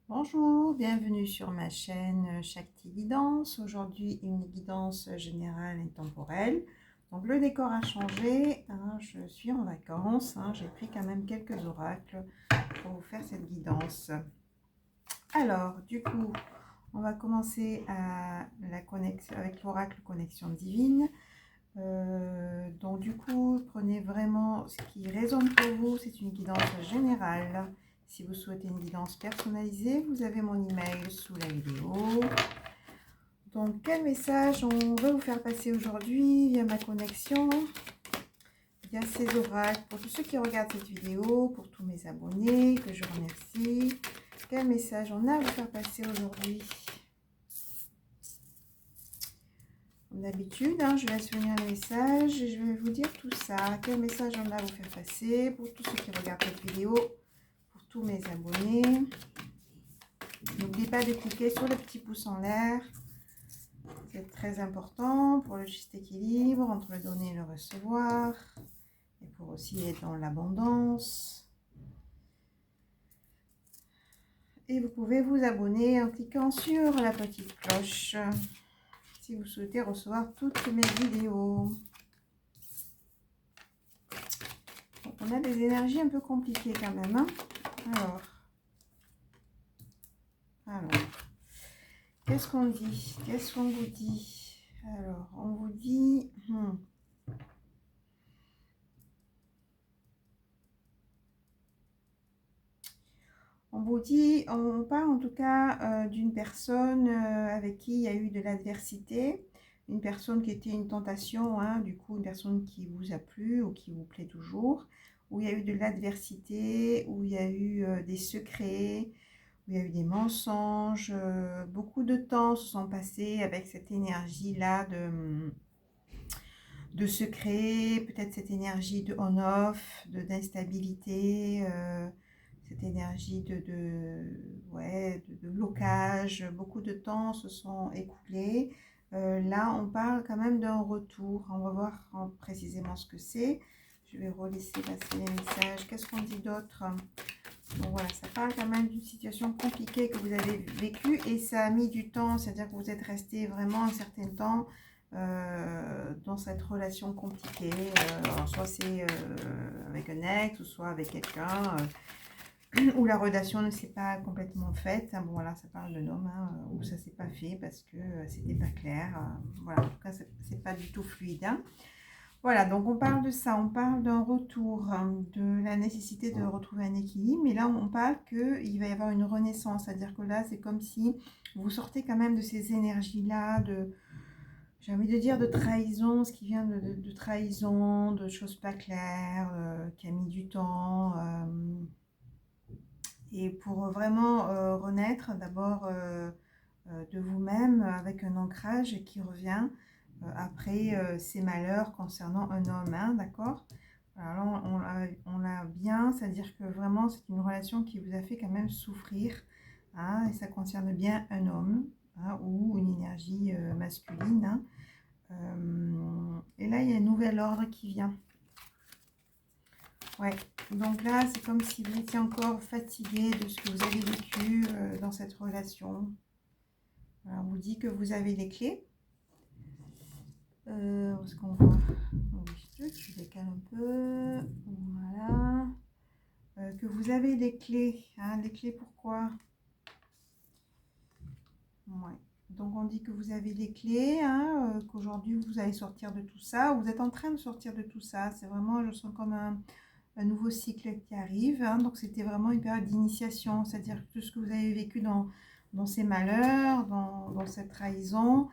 Bonjour, bienvenue sur ma chaîne Shakti Guidance. Aujourd'hui, une guidance générale et temporelle. Donc le décor a changé, hein, je suis en vacances, hein, j'ai pris quand même quelques oracles pour vous faire cette guidance. Alors, du coup, on va commencer avec l'oracle Connexion Divine. Donc du coup, prenez vraiment ce qui résonne pour vous, c'est une guidance générale. Si vous souhaitez une guidance personnalisée, vous avez mon email sous la vidéo. Donc quel message on veut vous faire passer aujourd'hui via ma connexion, via ces oracles, pour tous ceux qui regardent cette vidéo, pour tous mes abonnés, que je remercie. Quel message on a à vous faire passer aujourd'hui? Comme d'habitude, hein, je laisse venir le message et je vais vous dire tout ça. Quel message on a à vous faire passer pour tous ceux qui regardent cette vidéo, pour tous mes abonnés. N'oubliez pas de cliquer sur le petit pouce en l'air. C'est très important pour le juste équilibre entre le donner et le recevoir. Et pour aussi être dans l'abondance. Et vous pouvez vous abonner en cliquant sur la petite cloche si vous souhaitez recevoir toutes mes vidéos. On a des énergies un peu compliquées quand même. Hein. Alors, qu'est-ce qu'on dit? Qu'est-ce qu'on vous dit? Alors, on vous dit... On vous dit, on parle en tout cas d'une personne avec qui il y a eu de l'adversité, une personne qui était une tentation, hein, du coup une personne qui vous a plu ou qui vous plaît toujours, où il y a eu de l'adversité, où il y a eu des secrets, où il y a eu des mensonges, beaucoup de temps se sont passés avec cette énergie-là de secrets, peut-être cette énergie de on-off, d'instabilité, cette énergie de blocage. Beaucoup de temps se sont écoulés. Là, on parle quand même d'un retour. On va voir précisément ce que c'est. Je vais relaisser passer les messages. Qu'est-ce qu'on dit d'autre? Bon, voilà, ça parle quand même d'une situation compliquée que vous avez vécue et ça a mis du temps, c'est-à-dire que vous êtes resté vraiment un certain temps dans cette relation compliquée. Alors soit c'est avec un ex, ou soit avec quelqu'un où la relation ne s'est pas complètement faite. Bon, voilà, ça parle de l'homme, hein, où ça s'est pas fait parce que c'était pas clair. Voilà, en tout cas, c'est pas du tout fluide. Hein. Voilà, donc on parle de ça, on parle d'un retour, hein, de la nécessité de retrouver un équilibre, mais là on parle qu'il va y avoir une renaissance, c'est-à-dire que là c'est comme si vous sortez quand même de ces énergies-là, j'ai envie de dire de trahison, ce qui vient de trahison, de choses pas claires, qui a mis du temps, et pour vraiment renaître d'abord de vous-même avec un ancrage qui revient après ces malheurs concernant un homme, hein, d'accord? Alors là, on l'a bien, c'est-à-dire que vraiment, c'est une relation qui vous a fait quand même souffrir, hein, et ça concerne bien un homme, hein, ou une énergie masculine. Hein. Et là, il y a un nouvel ordre qui vient. Ouais, donc là, c'est comme si vous étiez encore fatigué de ce que vous avez vécu dans cette relation. Alors, on vous dit que vous avez les clés. Où est-ce qu'on voit? Oui, je décale un peu. Voilà. Que vous avez les clés. Hein, les clés pourquoi? Ouais. Donc on dit que vous avez les clés, hein, qu'aujourd'hui vous allez sortir de tout ça. Vous êtes en train de sortir de tout ça. C'est vraiment, je sens comme un nouveau cycle qui arrive. Hein. Donc c'était vraiment une période d'initiation. C'est-à-dire que tout ce que vous avez vécu dans ces malheurs, dans cette trahison,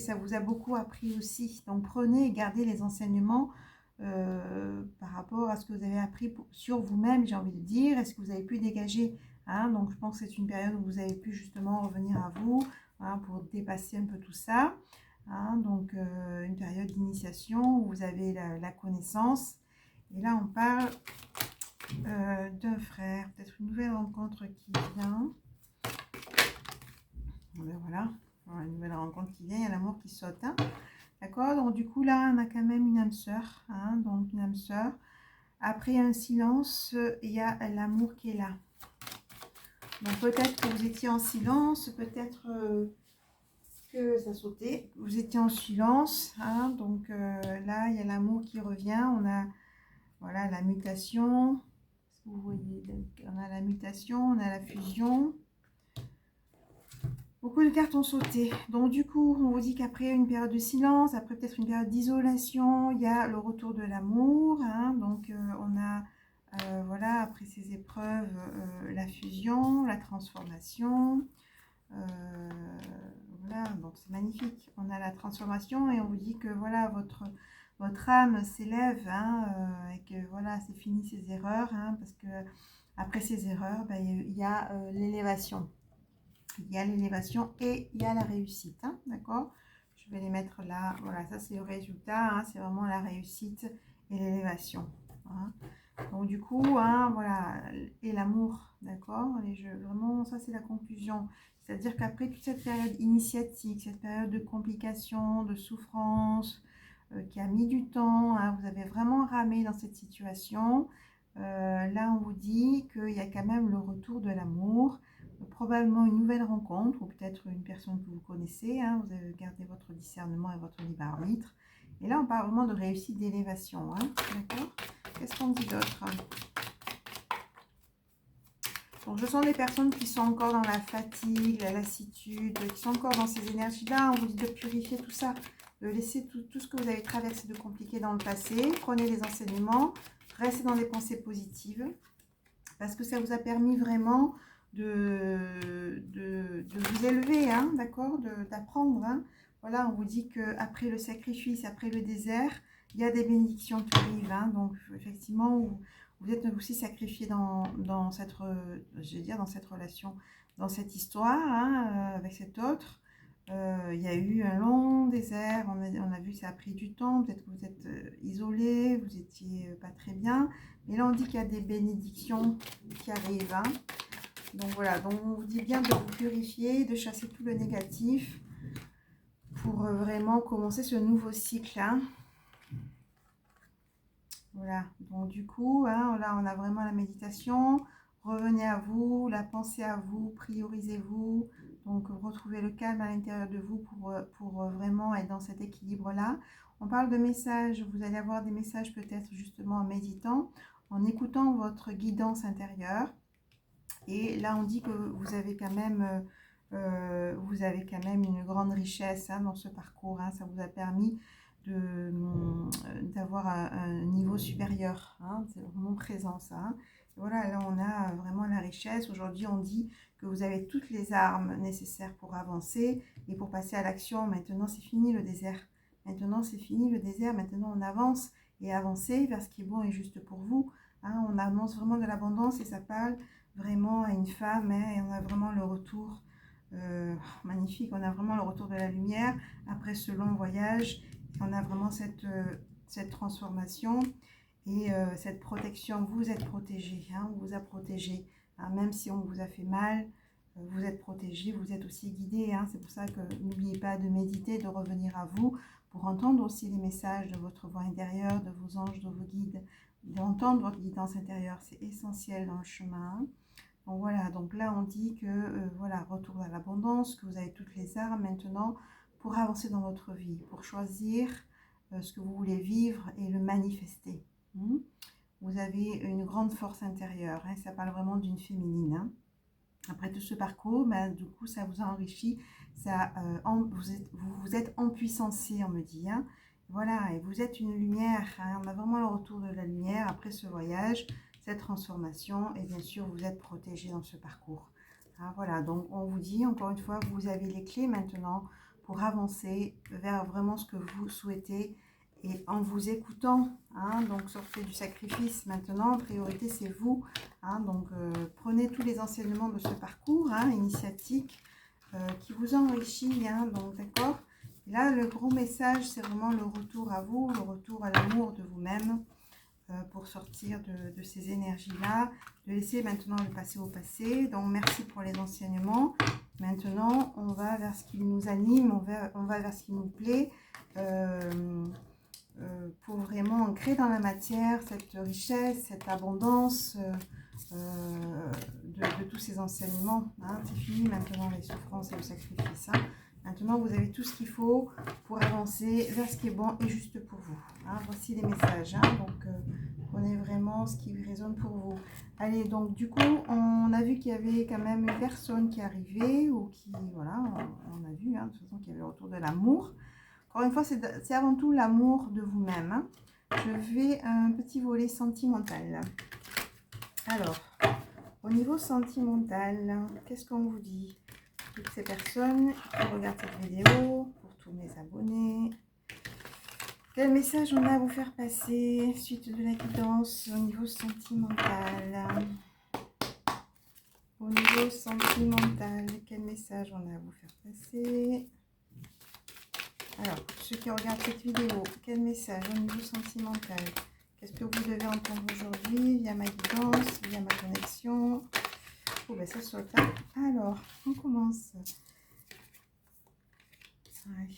ça vous a beaucoup appris aussi. Donc prenez et gardez les enseignements par rapport à ce que vous avez appris sur vous-même, j'ai envie de dire, est-ce que vous avez pu dégager. Hein, donc je pense que c'est une période où vous avez pu justement revenir à vous, hein, pour dépasser un peu tout ça. Hein, donc une période d'initiation où vous avez la connaissance. Et là on parle d'un frère, peut-être une nouvelle rencontre qui vient. Ben voilà, une nouvelle rencontre qui vient, il y a l'amour qui saute. Hein. D'accord, donc du coup là on a quand même une âme sœur, hein, donc une âme sœur. Après un silence, il y a l'amour qui est là. Donc peut-être que vous étiez en silence, peut-être que ça sautait. Vous étiez en silence, hein, donc là, il y a l'amour qui revient. On a, voilà, la mutation. Vous voyez, on a la mutation, on a la fusion. Beaucoup de cartes ont sauté. Donc du coup, on vous dit qu'après une période de silence, après peut-être une période d'isolation, il y a le retour de l'amour. Hein, donc on a, voilà, après ces épreuves, la fusion, la transformation. Voilà, donc c'est magnifique. On a la transformation et on vous dit que voilà, votre âme s'élève, hein, et que voilà, c'est fini ces erreurs, hein, parce que après ces erreurs, ben, il y a l'élévation. Il y a l'élévation et il y a la réussite, hein, d'accord? Je vais les mettre là. Voilà, ça c'est le résultat, hein, c'est vraiment la réussite et l'élévation. Hein. Donc du coup, hein, voilà, et l'amour, d'accord? Vraiment, ça c'est la conclusion. C'est-à-dire qu'après toute cette période initiatique, cette période de complications, de souffrance, qui a mis du temps, hein, vous avez vraiment ramé dans cette situation. Là, on vous dit qu'il y a quand même le retour de l'amour, probablement une nouvelle rencontre, ou peut-être une personne que vous connaissez, hein, vous avez gardé votre discernement et votre libre arbitre. Et là, on parle vraiment de réussite d'élévation, hein, d'accord? Qu'est-ce qu'on dit d'autre? Donc, je sens des personnes qui sont encore dans la fatigue, la lassitude, qui sont encore dans ces énergies-là. On vous dit de purifier tout ça, de laisser tout ce que vous avez traversé de compliqué dans le passé. Prenez les enseignements, restez dans des pensées positives, parce que ça vous a permis vraiment de vous élever, hein, d'accord, d'apprendre. Hein. Voilà, on vous dit qu'après le sacrifice, après le désert, il y a des bénédictions qui arrivent. Hein. Donc, effectivement, vous êtes aussi sacrifié dans cette, je veux dire, dans cette relation, dans cette histoire, hein, avec cet autre. Il y a eu un long désert, on a vu que ça a pris du temps, peut-être que vous êtes isolé, vous n'étiez pas très bien. Mais là, on dit qu'il y a des bénédictions qui arrivent. Hein. Donc voilà, donc on vous dit bien de vous purifier, de chasser tout le négatif pour vraiment commencer ce nouveau cycle. Hein. Voilà, donc du coup, hein, là on a vraiment la méditation. Revenez à vous, la pensée à vous, priorisez-vous. Donc retrouvez le calme à l'intérieur de vous pour vraiment être dans cet équilibre-là. On parle de messages, vous allez avoir des messages peut-être justement en méditant, en écoutant votre guidance intérieure. Et là on dit que vous avez quand même, une grande richesse, hein, dans ce parcours. Hein. Ça vous a permis d'avoir un niveau supérieur. Hein. C'est vraiment présent ça. Hein. Voilà, là on a vraiment la richesse. Aujourd'hui on dit que vous avez toutes les armes nécessaires pour avancer et pour passer à l'action. Maintenant c'est fini le désert. Maintenant c'est fini le désert. Maintenant on avance et avancer vers ce qui est bon et juste pour vous. Hein. On annonce vraiment de l'abondance et ça parle vraiment à une femme. Hein, et on a vraiment le retour magnifique. On a vraiment le retour de la lumière après ce long voyage. On a vraiment cette transformation et cette protection. Vous êtes protégé, hein, on vous a protégé. Hein, même si on vous a fait mal, vous êtes protégé, vous êtes aussi guidé. Hein, c'est pour ça que n'oubliez pas de méditer, de revenir à vous pour entendre aussi les messages de votre voix intérieure, de vos anges, de vos guides, d'entendre votre guidance intérieure. C'est essentiel dans le chemin. Donc voilà, donc là on dit que voilà, retour à l'abondance, que vous avez toutes les armes maintenant pour avancer dans votre vie, pour choisir ce que vous voulez vivre et le manifester. Vous avez une grande force intérieure, hein, ça parle vraiment d'une féminine. Hein. Après tout ce parcours, ben, du coup ça vous a enrichi, ça, vous êtes empuissancé, on me dit. Hein. Voilà, et vous êtes une lumière, hein, on a vraiment le retour de la lumière après ce voyage, cette transformation, et bien sûr vous êtes protégé dans ce parcours. Hein, voilà, donc on vous dit encore une fois, vous avez les clés maintenant pour avancer vers vraiment ce que vous souhaitez et en vous écoutant. Hein, donc sortez du sacrifice maintenant, en priorité c'est vous. Hein, donc prenez tous les enseignements de ce parcours, hein, initiatique qui vous enrichit. Hein, donc d'accord. Là le gros message c'est vraiment le retour à vous, le retour à l'amour de vous-même. Pour sortir de ces énergies-là, de laisser maintenant le passé au passé. Donc, merci pour les enseignements. Maintenant, on va vers ce qui nous anime, on va vers ce qui nous plaît, pour vraiment ancrer dans la matière cette richesse, cette abondance, de tous ces enseignements. Hein. C'est fini maintenant les souffrances et le sacrifice. Hein. Maintenant, vous avez tout ce qu'il faut pour avancer vers ce qui est bon et juste pour vous. Hein. Voici les messages. Hein. Donc, prenez vraiment ce qui résonne pour vous. Allez, donc du coup, on a vu qu'il y avait quand même une personne qui arrivait ou qui, voilà, on a vu hein, de toute façon qu'il y avait le retour de l'amour. Encore une fois, c'est avant tout l'amour de vous-même. Hein. Je vais un petit volet sentimental. Alors, au niveau sentimental, qu'est-ce qu'on vous dit? Toutes ces personnes qui regardent cette vidéo, pour tous mes abonnés. Quel message on a à vous faire passer suite de la guidance au niveau sentimental? Au niveau sentimental, quel message on a à vous faire passer? Alors, ceux qui regardent cette vidéo, quel message au niveau sentimental? Qu'est-ce que vous devez entendre aujourd'hui via ma guidance, via ma connexion? Oh, ben ça saute. Hein. Alors, on commence. Ouais.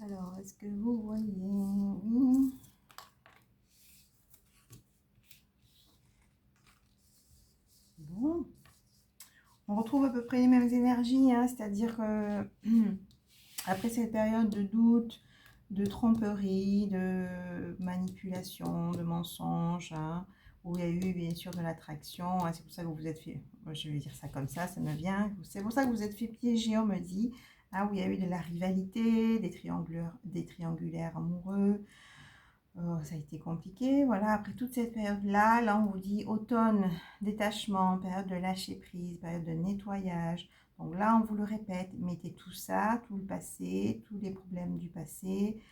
Alors, est-ce que vous voyez? Oui. Bon. On retrouve à peu près les mêmes énergies, hein, c'est-à-dire que après cette période de doute, de tromperie, de manipulation, de mensonge, hein, où il y a eu bien sûr de l'attraction, hein, c'est pour ça que vous vous êtes fait, je vais dire ça comme ça me vient, c'est pour ça que vous êtes fait piéger, on me dit, hein, où il y a eu de la rivalité, des triangulaires amoureux. Ça a été compliqué, voilà, après toute cette période-là, là on vous dit automne, détachement, période de lâcher prise, période de nettoyage. Donc là on vous le répète, mettez tout ça, tout le passé, tous les problèmes du passé,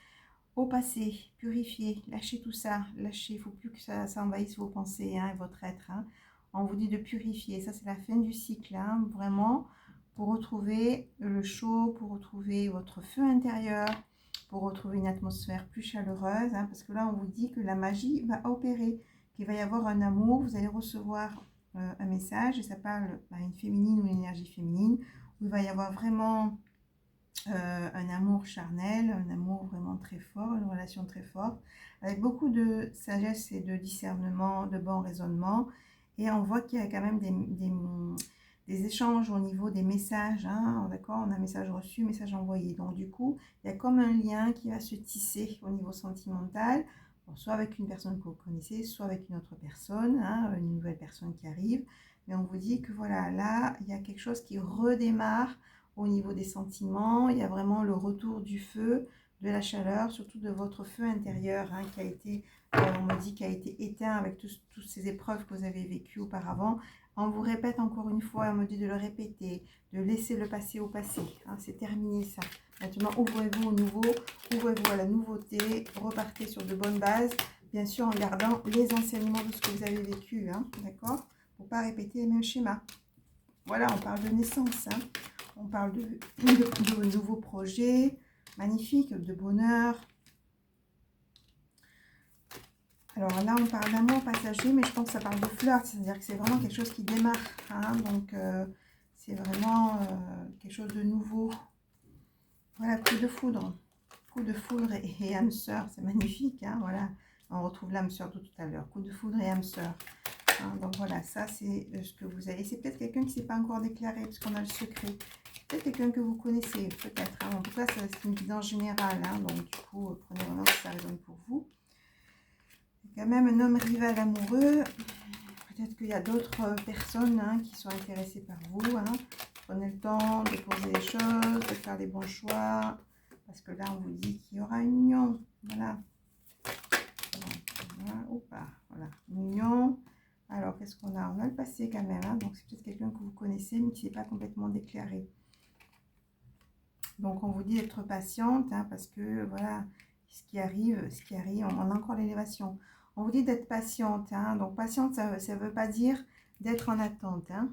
au passé, purifiez, lâchez tout ça, lâchez, il ne faut plus que ça envahisse vos pensées hein, et votre être. Hein. On vous dit de purifier, ça c'est la fin du cycle, hein, vraiment, pour retrouver le chaud, pour retrouver votre feu intérieur, pour retrouver une atmosphère plus chaleureuse, hein, parce que là on vous dit que la magie va opérer, qu'il va y avoir un amour, vous allez recevoir un message, et ça parle à une féminine ou une énergie féminine, où il va y avoir vraiment un amour charnel, un amour vraiment très fort, une relation très forte, avec beaucoup de sagesse et de discernement, de bon raisonnement, et on voit qu'il y a quand même des échanges au niveau des messages, hein, d'accord, on a message reçu, message envoyé, donc du coup, il y a comme un lien qui va se tisser au niveau sentimental, bon, soit avec une personne que vous connaissez, soit avec une autre personne, hein, une nouvelle personne qui arrive, mais on vous dit que voilà, là, il y a quelque chose qui redémarre au niveau des sentiments, il y a vraiment le retour du feu, de la chaleur, surtout de votre feu intérieur, hein, qui a été, on me dit, qui a été éteint avec toutes ces épreuves que vous avez vécues auparavant. On vous répète encore une fois, on me dit de le répéter, de laisser le passé au passé. Hein, c'est terminé ça. Maintenant, ouvrez-vous au nouveau, ouvrez-vous à la nouveauté, repartez sur de bonnes bases, bien sûr en gardant les enseignements de ce que vous avez vécu, hein, d'accord? Pour ne pas répéter les mêmes schémas. Voilà, on parle de naissance, hein. On parle de nouveaux projets magnifiques, de bonheur. Alors là, on parle d'amour passager, mais je pense que ça parle de flirt, c'est-à-dire que c'est vraiment quelque chose qui démarre. Hein, donc, c'est vraiment quelque chose de nouveau. Voilà, coup de foudre. Coup de foudre et âme sœur, c'est magnifique. Hein, voilà, on retrouve l'âme sœur tout à l'heure. Coup de foudre et âme sœur. Hein, donc voilà, ça c'est ce que vous avez. C'est peut-être quelqu'un qui ne s'est pas encore déclaré, parce qu'on a le secret. Peut-être quelqu'un que vous connaissez, peut-être. Hein. En tout cas, c'est une guidance générale. Hein. Donc, du coup, prenez vraiment si ça résonne pour vous. Il y a quand même un homme rival amoureux. Peut-être qu'il y a d'autres personnes hein, qui sont intéressées par vous. Hein. Prenez le temps de poser les choses, de faire les bons choix. Parce que là, on vous dit qu'il y aura une union. Voilà. Voilà. Une union. Alors, qu'est-ce qu'on a? On a le passé quand même. Hein. Donc, c'est peut-être quelqu'un que vous connaissez, mais qui n'est pas complètement déclaré. Donc, on vous dit d'être patiente, hein, parce que, voilà, ce qui arrive, on a encore l'élévation. On vous dit d'être patiente. Hein. Donc, patiente, ça ne veut pas dire d'être en attente. Hein.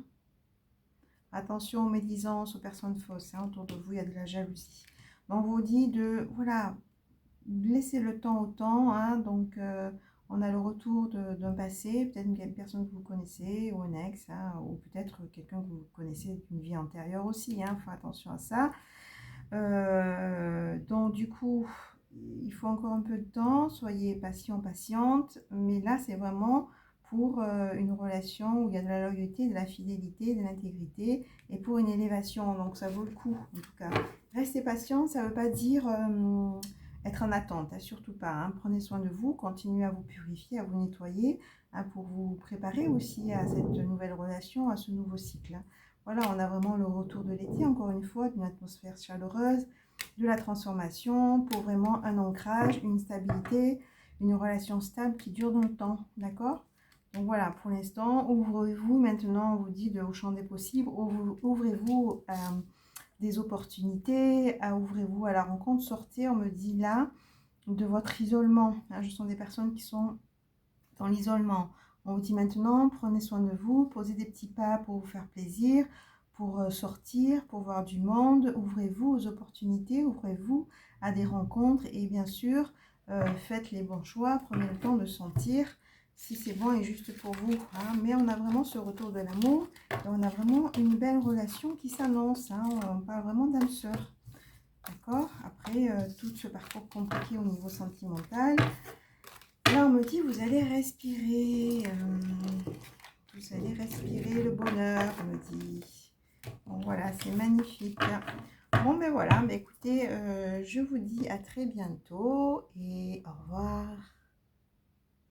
Attention aux médisances, aux personnes fausses. Hein. Autour de vous, il y a de la jalousie. Donc, on vous dit de, voilà, laisser le temps au temps. Hein. Donc, on a le retour d'un passé, peut-être une personne que vous connaissez, ou un ex, hein, ou peut-être quelqu'un que vous connaissez d'une vie antérieure aussi. Hein. Faut attention à ça. Donc du coup, il faut encore un peu de temps, soyez patient, patiente, mais là c'est vraiment pour une relation où il y a de la loyauté, de la fidélité, de l'intégrité et pour une élévation, donc ça vaut le coup en tout cas. Restez patient, ça ne veut pas dire être en attente, hein, surtout pas, hein. Prenez soin de vous, continuez à vous purifier, à vous nettoyer, hein, pour vous préparer aussi à cette nouvelle relation, à ce nouveau cycle, hein. Voilà, on a vraiment le retour de l'été, encore une fois, d'une atmosphère chaleureuse, de la transformation, pour vraiment un ancrage, une stabilité, une relation stable qui dure dans le temps, d'accord? Donc voilà, pour l'instant, ouvrez-vous, maintenant on vous dit au champ des possibles, ouvrez-vous des opportunités, ouvrez-vous à la rencontre, sortez, on me dit là, de votre isolement, hein. Ce sont des personnes qui sont dans l'isolement. On vous dit maintenant, prenez soin de vous, posez des petits pas pour vous faire plaisir, pour sortir, pour voir du monde, ouvrez-vous aux opportunités, ouvrez-vous à des rencontres et bien sûr, faites les bons choix, prenez le temps de sentir si c'est bon et juste pour vous, hein. Mais on a vraiment ce retour de l'amour, on a vraiment une belle relation qui s'annonce, hein. On parle vraiment d'âme sœur, d'accord? Après, tout ce parcours compliqué au niveau sentimental, là, on me dit, vous allez respirer. Vous allez respirer le bonheur, on me dit. Bon, voilà, c'est magnifique. Bon, ben voilà, ben écoutez, je vous dis à très bientôt et au revoir.